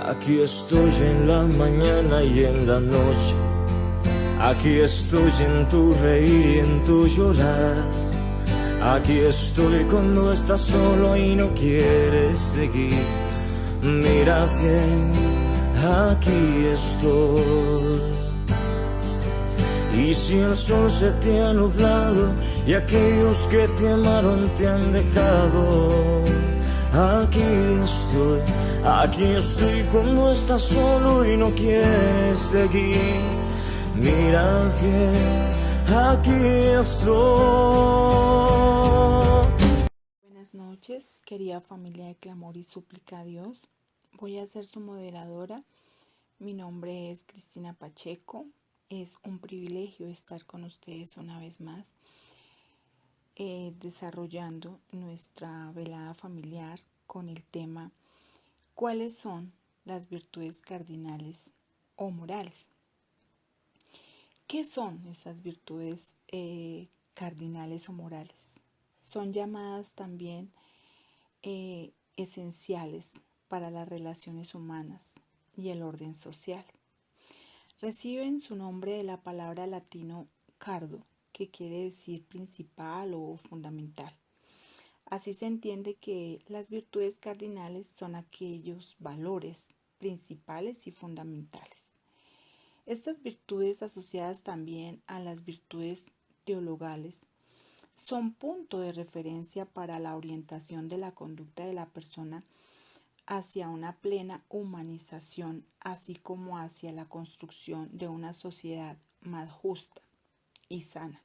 Aquí estoy en la mañana y en la noche. Aquí estoy en tu reír y en tu llorar. Aquí estoy cuando estás solo y no quieres seguir. Mira bien, aquí estoy. Y si el sol se te ha nublado y aquellos que te amaron te han dejado, aquí estoy cuando estás solo y no quieres seguir. Mira bien, aquí estoy. Buenas noches, querida familia de Clamor y Súplica a Dios. Voy a ser su moderadora. Mi nombre es Cristina Pacheco. Es un privilegio estar con ustedes una vez más, desarrollando nuestra velada familiar con el tema ¿cuáles son las virtudes cardinales o morales? ¿Qué son esas virtudes cardinales o morales? Son llamadas también esenciales para las relaciones humanas y el orden social. Reciben su nombre de la palabra latino cardo, que quiere decir principal o fundamental. Así se entiende que las virtudes cardinales son aquellos valores principales y fundamentales. Estas virtudes, asociadas también a las virtudes teologales, son punto de referencia para la orientación de la conducta de la persona hacia una plena humanización, así como hacia la construcción de una sociedad más justa y sana.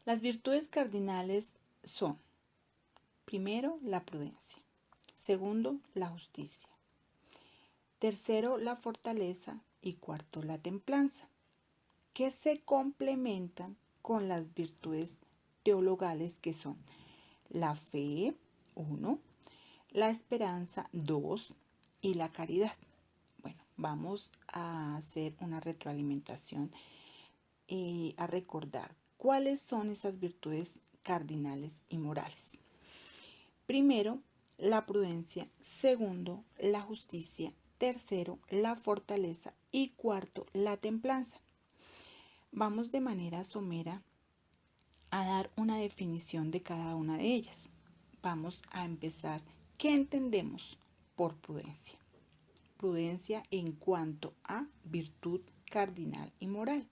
Las virtudes cardinales son, primero, la prudencia; segundo, la justicia; tercero, la fortaleza; y cuarto, la templanza, que se complementan con las virtudes teologales, que son la fe, 1, la esperanza, 2, y la caridad. Bueno, vamos a hacer una retroalimentación y a recordar cuáles son esas virtudes cardinales y morales. Primero, la prudencia; segundo, la justicia; tercero, la fortaleza; y cuarto, la templanza. Vamos de manera somera a dar una definición de cada una de ellas. Vamos a empezar. ¿Qué entendemos por prudencia? Prudencia en cuanto a virtud cardinal y moral.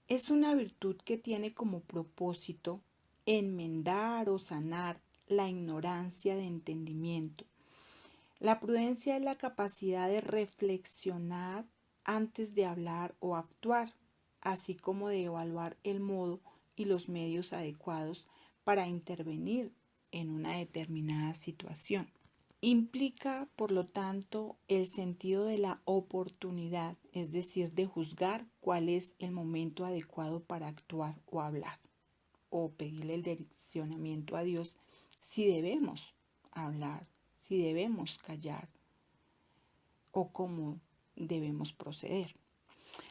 Es una virtud que tiene como propósito enmendar o sanar la ignorancia de entendimiento. La prudencia es la capacidad de reflexionar antes de hablar o actuar, así como de evaluar el modo y los medios adecuados para intervenir en una determinada situación. Implica, por lo tanto, el sentido de la oportunidad, es decir, de juzgar cuál es el momento adecuado para actuar o hablar, o pedirle el direccionamiento a Dios si debemos hablar, si debemos callar o cómo debemos proceder.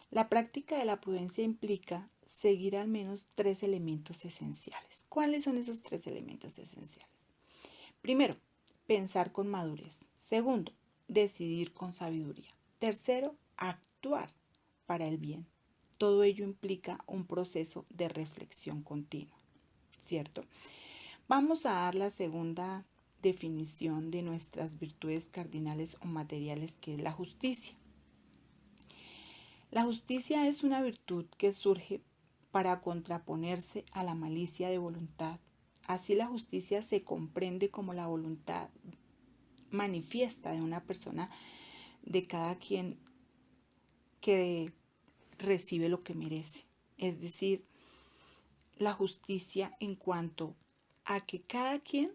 La práctica de la prudencia implica seguir al menos 3 elementos esenciales. ¿Cuáles son esos 3 elementos esenciales? Primero, pensar con madurez. Segundo, decidir con sabiduría. Tercero, actuar para el bien. Todo ello implica un proceso de reflexión continua, ¿cierto? Vamos a dar la segunda definición de nuestras virtudes cardinales o materiales, que es la justicia. La justicia es una virtud que surge para contraponerse a la malicia de voluntad. Así, la justicia se comprende como la voluntad manifiesta de una persona, de cada quien, que recibe lo que merece. Es decir, la justicia en cuanto a que cada quien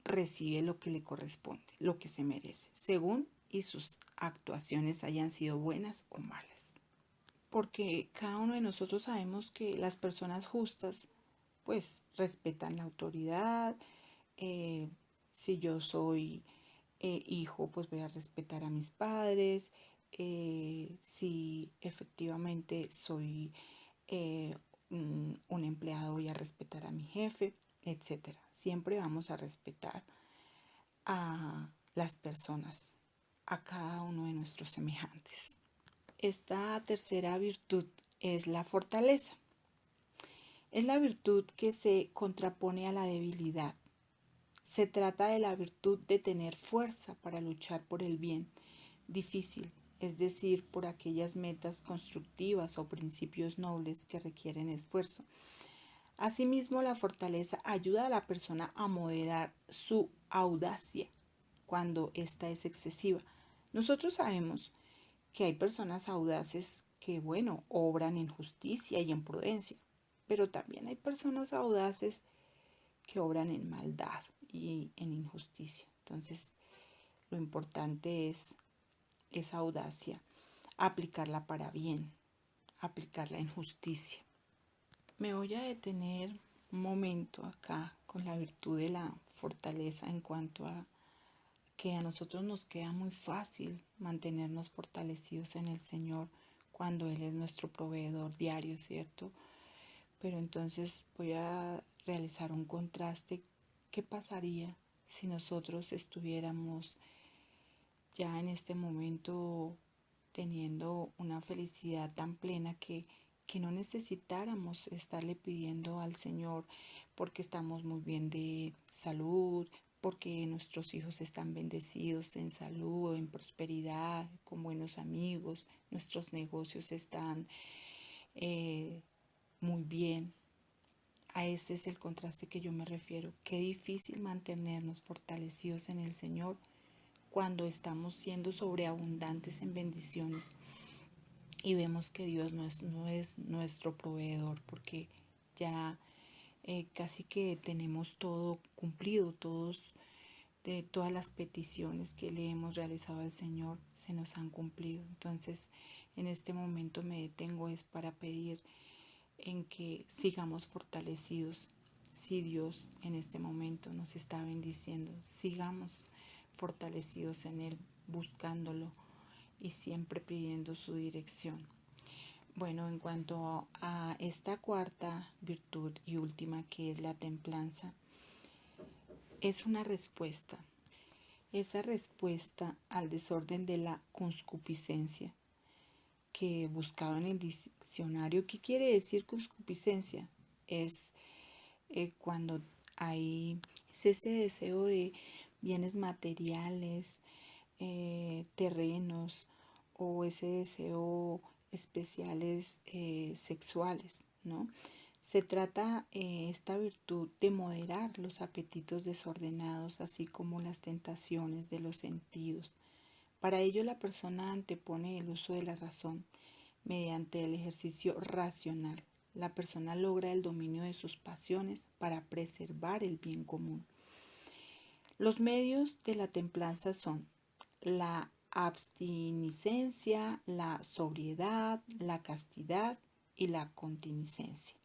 recibe lo que le corresponde, lo que se merece, según y sus actuaciones hayan sido buenas o malas. Porque cada uno de nosotros sabemos que las personas justas pues respetan la autoridad. Si yo soy hijo, pues voy a respetar a mis padres. Si efectivamente soy un empleado, voy a respetar a mi jefe, etcétera. Siempre vamos a respetar a las personas, a cada uno de nuestros semejantes. Esta tercera virtud es la fortaleza. Es la virtud que se contrapone a la debilidad. Se trata de la virtud de tener fuerza para luchar por el bien difícil, es decir, por aquellas metas constructivas o principios nobles que requieren esfuerzo. Asimismo, la fortaleza ayuda a la persona a moderar su audacia cuando ésta es excesiva. Nosotros sabemos que hay personas audaces que, obran en justicia y en prudencia, pero también hay personas audaces que obran en maldad y en injusticia. Entonces, lo importante es esa audacia, aplicarla para bien, aplicarla en justicia. Me voy a detener un momento acá con la virtud de la fortaleza en cuanto a que a nosotros nos queda muy fácil mantenernos fortalecidos en el Señor cuando Él es nuestro proveedor diario, ¿cierto? Pero entonces voy a realizar un contraste. ¿Qué pasaría si nosotros estuviéramos ya en este momento teniendo una felicidad tan plena que no necesitáramos estarle pidiendo al Señor porque estamos muy bien de salud, porque nuestros hijos están bendecidos en salud, en prosperidad, con buenos amigos, nuestros negocios están muy bien? A ese es el contraste que yo me refiero. Qué difícil mantenernos fortalecidos en el Señor cuando estamos siendo sobreabundantes en bendiciones y vemos que Dios no es nuestro proveedor, porque ya casi que tenemos todo cumplido, todas las peticiones que le hemos realizado al Señor se nos han cumplido. Entonces, en este momento me detengo es para pedir en que sigamos fortalecidos. Si Dios en este momento nos está bendiciendo, sigamos fortalecidos en Él, buscándolo y siempre pidiendo su dirección. Bueno, en cuanto a esta cuarta virtud y última, que es la templanza, es una respuesta. Esa respuesta al desorden de la concupiscencia que buscaba en el diccionario. ¿Qué quiere decir concupiscencia? Es cuando es ese deseo de bienes materiales, terrenos, o ese deseo especiales sexuales, ¿no? Se trata esta virtud de moderar los apetitos desordenados, así como las tentaciones de los sentidos. Para ello la persona antepone el uso de la razón mediante el ejercicio racional. La persona logra el dominio de sus pasiones para preservar el bien común. Los medios de la templanza son la abstiniscencia, la sobriedad, la castidad y la continencia.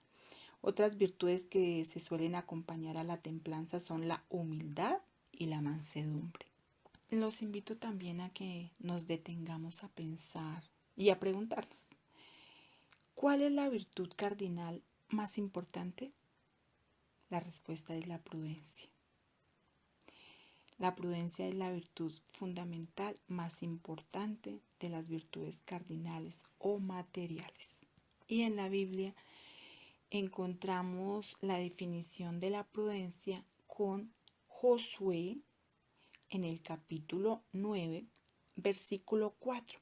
Otras virtudes que se suelen acompañar a la templanza son la humildad y la mansedumbre. Los invito también a que nos detengamos a pensar y a preguntarnos, ¿cuál es la virtud cardinal más importante? La respuesta es la prudencia. La prudencia es la virtud fundamental más importante de las virtudes cardinales o materiales. Y en la Biblia encontramos la definición de la prudencia con Josué en el capítulo 9, versículo 4.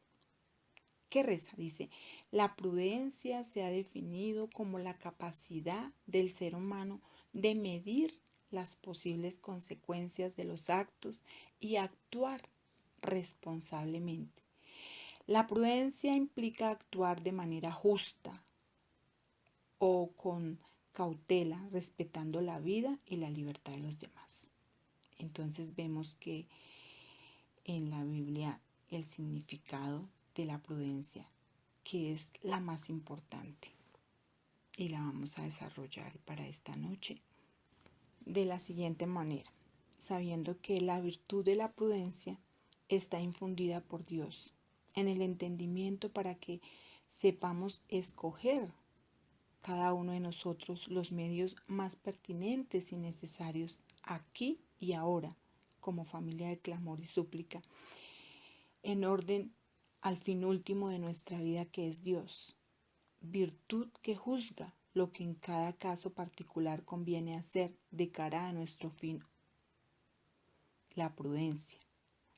¿Qué reza? Dice, la prudencia se ha definido como la capacidad del ser humano de medir las posibles consecuencias de los actos y actuar responsablemente. La prudencia implica actuar de manera justa o con cautela, respetando la vida y la libertad de los demás. Entonces vemos que en la Biblia el significado de la prudencia, que es la más importante, y la vamos a desarrollar para esta noche de la siguiente manera, sabiendo que la virtud de la prudencia está infundida por Dios en el entendimiento para que sepamos escoger cada uno de nosotros los medios más pertinentes y necesarios aquí y ahora como familia de clamor y súplica, en orden al fin último de nuestra vida, que es Dios, virtud que juzga lo que en cada caso particular conviene hacer de cara a nuestro fin, la prudencia,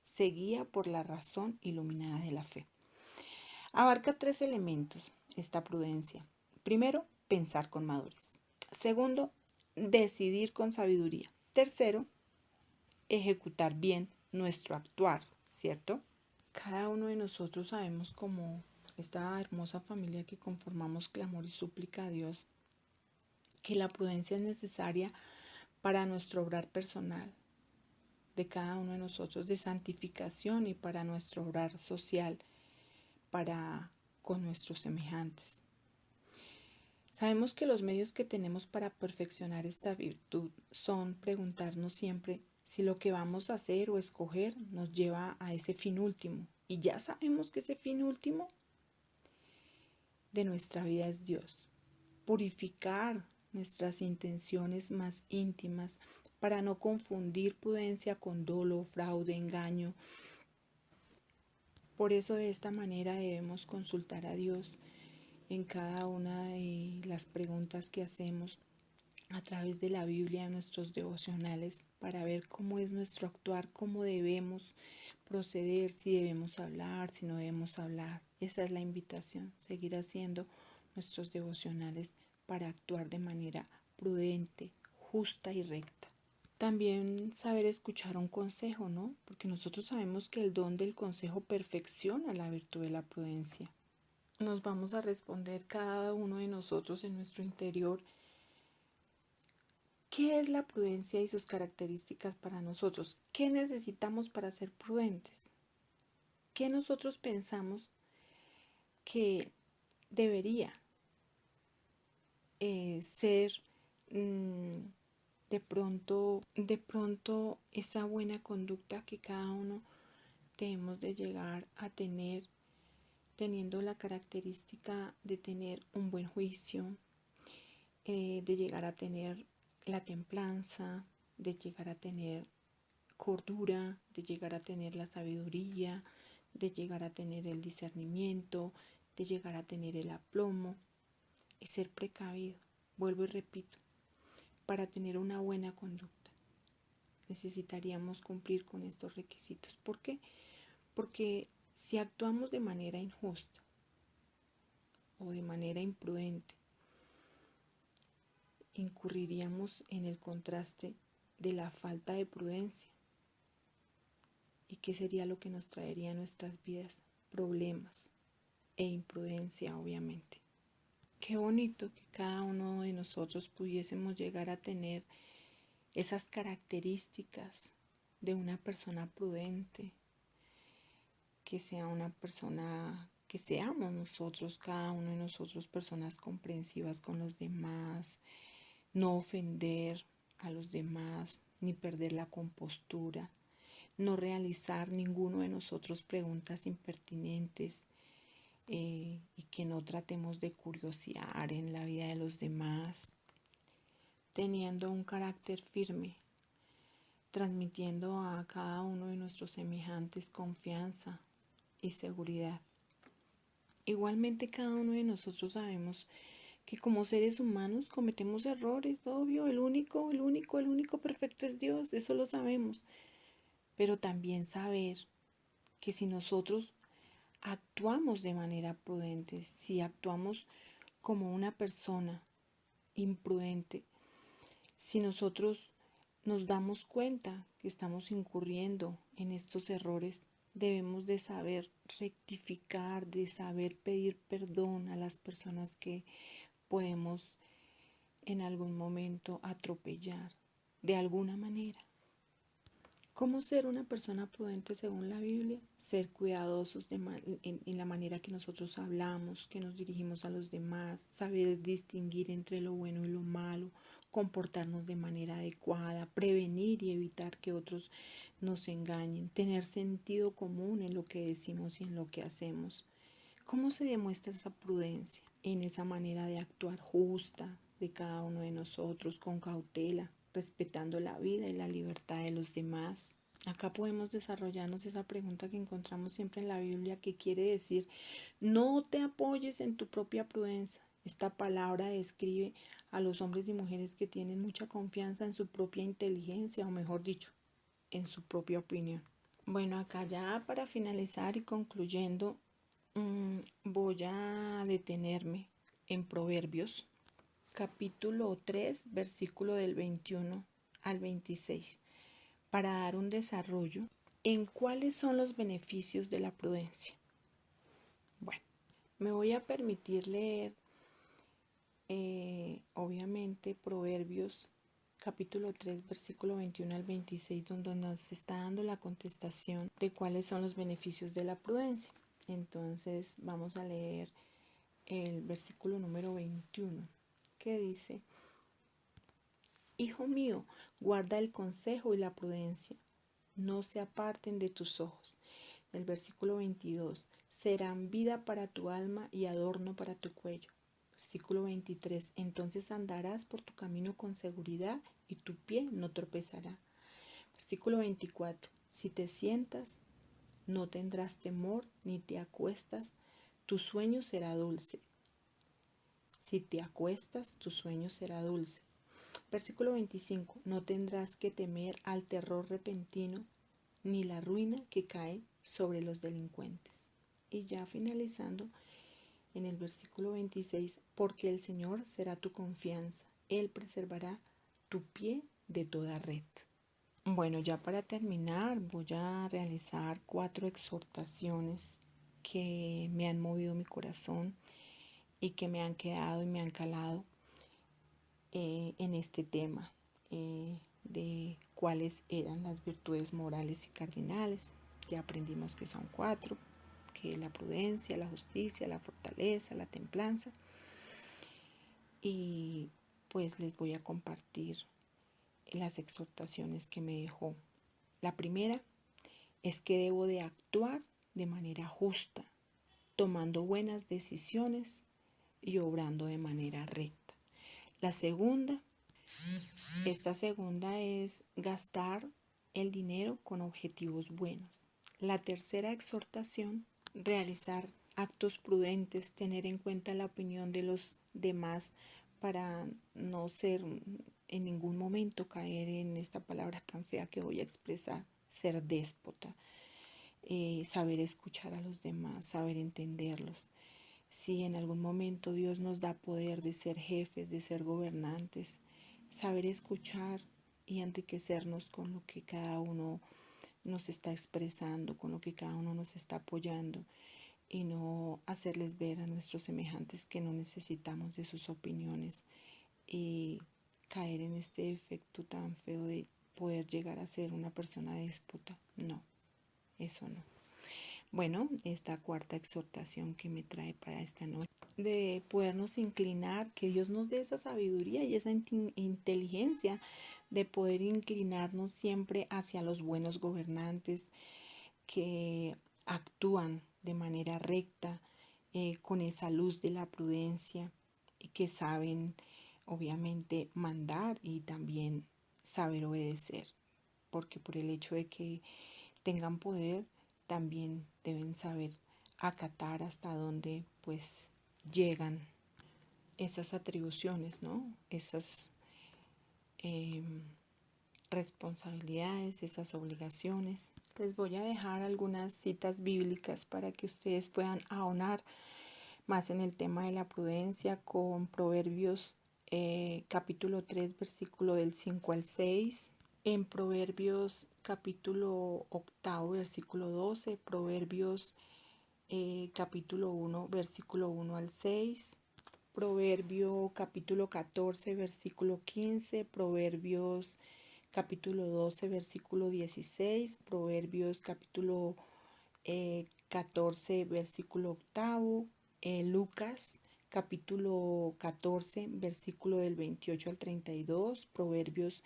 seguida por la razón iluminada de la fe. Abarca 3 elementos esta prudencia. Primero, pensar con madurez. Segundo, decidir con sabiduría. Tercero, ejecutar bien nuestro actuar, ¿cierto? Cada uno de nosotros sabemos, como esta hermosa familia que conformamos clamor y súplica a Dios, que la prudencia es necesaria para nuestro obrar personal de cada uno de nosotros, de santificación, y para nuestro obrar social para con nuestros semejantes. Sabemos que los medios que tenemos para perfeccionar esta virtud son preguntarnos siempre si lo que vamos a hacer o escoger nos lleva a ese fin último. Y ya sabemos que ese fin último de nuestra vida es Dios. Purificar nuestras intenciones más íntimas para no confundir prudencia con dolo, fraude, engaño. Por eso de esta manera debemos consultar a Dios en cada una de las preguntas que hacemos a través de la Biblia, en nuestros devocionales, para ver cómo es nuestro actuar, cómo debemos proceder, si debemos hablar, si no debemos hablar. Esa es la invitación, seguir haciendo nuestros devocionales para actuar de manera prudente, justa y recta. También saber escuchar un consejo, ¿no? Porque nosotros sabemos que el don del consejo perfecciona la virtud de la prudencia. Nos vamos a responder cada uno de nosotros en nuestro interior qué es la prudencia y sus características para nosotros. ¿Qué necesitamos para ser prudentes? ¿Qué nosotros pensamos que debería ser de pronto esa buena conducta que cada uno debemos de llegar a tener, teniendo la característica de tener un buen juicio, de llegar a tener la templanza, de llegar a tener cordura, de llegar a tener la sabiduría, de llegar a tener el discernimiento, de llegar a tener el aplomo y ser precavido? Vuelvo y repito, para tener una buena conducta necesitaríamos cumplir con estos requisitos. ¿Por qué? Porque si actuamos de manera injusta o de manera imprudente, incurriríamos en el contraste de la falta de prudencia. ¿Y qué sería lo que nos traería a nuestras vidas? Problemas e imprudencia, obviamente. Qué bonito que cada uno de nosotros pudiésemos llegar a tener esas características de una persona prudente, que sea una persona, que seamos nosotros, cada uno de nosotros, personas comprensivas con los demás, no ofender a los demás, ni perder la compostura, no realizar ninguno de nosotros preguntas impertinentes, y que no tratemos de curiosear en la vida de los demás, teniendo un carácter firme, transmitiendo a cada uno de nuestros semejantes confianza y seguridad. Igualmente cada uno de nosotros sabemos que como seres humanos cometemos errores, obvio, el único perfecto es Dios, eso lo sabemos. Pero también saber que si nosotros actuamos de manera prudente, si actuamos como una persona imprudente, si nosotros nos damos cuenta que estamos incurriendo en estos errores, debemos de saber rectificar, de saber pedir perdón a las personas que podemos en algún momento atropellar de alguna manera. ¿Cómo ser una persona prudente según la Biblia? Ser cuidadosos en la manera que nosotros hablamos, que nos dirigimos a los demás, saber distinguir entre lo bueno y lo malo, comportarnos de manera adecuada, prevenir y evitar que otros nos engañen, tener sentido común en lo que decimos y en lo que hacemos. ¿Cómo se demuestra esa prudencia? En esa manera de actuar justa de cada uno de nosotros, con cautela, respetando la vida y la libertad de los demás. Acá podemos desarrollarnos esa pregunta que encontramos siempre en la Biblia, que quiere decir, no te apoyes en tu propia prudencia. Esta palabra describe a los hombres y mujeres que tienen mucha confianza en su propia inteligencia, o mejor dicho, en su propia opinión. Bueno, acá ya para finalizar y concluyendo, voy a detenerme en Proverbios, capítulo 3, versículo del 21 al 26, para dar un desarrollo en cuáles son los beneficios de la prudencia. Bueno, me voy a permitir leer, obviamente, Proverbios capítulo 3, versículo 21 al 26, donde nos está dando la contestación de cuáles son los beneficios de la prudencia. Entonces vamos a leer el versículo número 21, que dice: Hijo mío, guarda el consejo y la prudencia, no se aparten de tus ojos. El versículo 22, serán vida para tu alma y adorno para tu cuello. Versículo 23, entonces andarás por tu camino con seguridad y tu pie no tropezará. Versículo 24, si te sientas, no tendrás temor, ni te acuestas, tu sueño será dulce. Si te acuestas, tu sueño será dulce. Versículo 25, no tendrás que temer al terror repentino, ni la ruina que cae sobre los delincuentes. Y ya finalizando en el versículo 26, porque el Señor será tu confianza, Él preservará tu pie de toda red. Bueno, ya para terminar voy a realizar 4 exhortaciones que me han movido mi corazón y que me han quedado y me han calado en este tema de cuáles eran las virtudes morales y cardinales. Ya aprendimos que son 4, que es la prudencia, la justicia, la fortaleza, la templanza. Y pues les voy a compartir las exhortaciones que me dejó. La primera es que debo de actuar de manera justa, tomando buenas decisiones y obrando de manera recta. La segunda, esta segunda es gastar el dinero con objetivos buenos. La tercera exhortación, realizar actos prudentes, tener en cuenta la opinión de los demás para no ser en ningún momento caer en esta palabra tan fea que voy a expresar, ser déspota, saber escuchar a los demás, saber entenderlos. Si en algún momento Dios nos da poder de ser jefes, de ser gobernantes, saber escuchar y enriquecernos con lo que cada uno nos está expresando, con lo que cada uno nos está apoyando, y no hacerles ver a nuestros semejantes que no necesitamos de sus opiniones y caer en este efecto tan feo de poder llegar a ser una persona déspota. No, eso no. Bueno, esta cuarta exhortación que me trae para esta noche, de podernos inclinar, que Dios nos dé esa sabiduría y esa inteligencia de poder inclinarnos siempre hacia los buenos gobernantes que actúan de manera recta, con esa luz de la prudencia, y que saben obviamente mandar y también saber obedecer, porque por el hecho de que tengan poder, también deben saber acatar hasta donde pues llegan esas atribuciones, ¿no? Esas responsabilidades, esas obligaciones. Les voy a dejar algunas citas bíblicas para que ustedes puedan ahonar más en el tema de la prudencia, con Proverbios capítulo 3, versículo del 5 al 6. En Proverbios capítulo 8, versículo 12, Proverbios capítulo 1, versículo 1 al 6, Proverbio capítulo 14, versículo 15, Proverbios capítulo 12, versículo 16, Proverbios capítulo 14, versículo 8, Lucas capítulo 14, versículo del 28 al 32, Proverbios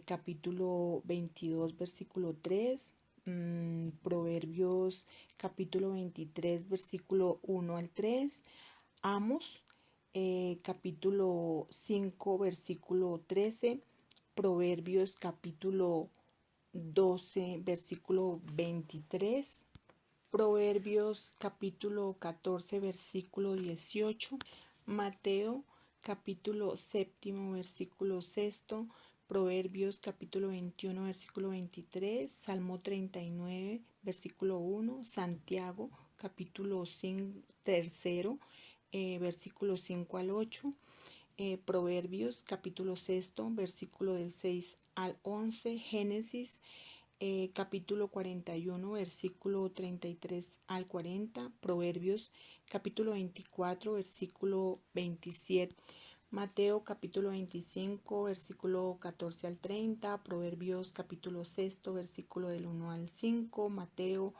capítulo 22, versículo 3, Proverbios capítulo 23, versículo 1 al 3, Amos capítulo 5, versículo 13, Proverbios capítulo 12, versículo 23. Proverbios capítulo 14, versículo 18. Mateo capítulo 7, versículo 6. Proverbios capítulo 21, versículo 23. Salmo 39, versículo 1. Santiago capítulo 3, versículo 5 al 8. Proverbios capítulo 6, versículo del 6 al 11. Génesis capítulo 41, versículo 33 al 40. Proverbios capítulo 24, versículo 27. Mateo capítulo 25, versículo 14 al 30. Proverbios capítulo 6, versículo del 1 al 5. Mateo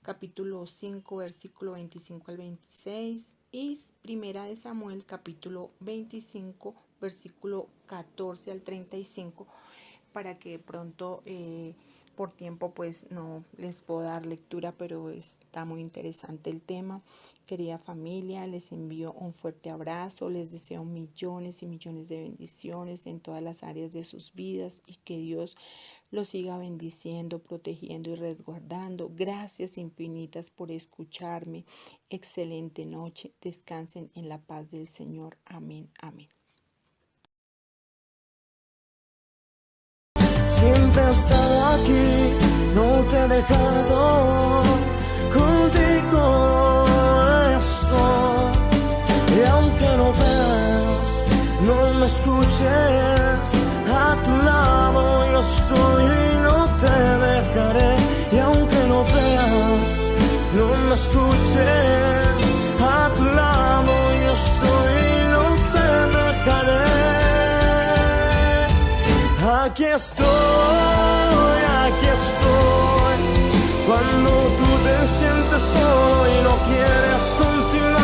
capítulo 5, versículo 25 al 26. Y Primera de Samuel capítulo 25, versículo 14 al 35. Para que pronto por tiempo pues no les puedo dar lectura, pero está muy interesante el tema. Querida familia, les envío un fuerte abrazo, les deseo millones y millones de bendiciones en todas las áreas de sus vidas y que Dios los siga bendiciendo, protegiendo y resguardando. Gracias infinitas por escucharme. Excelente noche. Descansen en la paz del Señor. Amén. Amén. Siempre he estado aquí, no te he dejado, contigo estoy. Y aunque no veas, no me escuches, a tu lado yo estoy y no te dejaré. Y aunque no veas, no me escuches, a tu lado yo estoy y no te dejaré. Aquí estoy, cuando tú te sientes solo y no quieres continuar.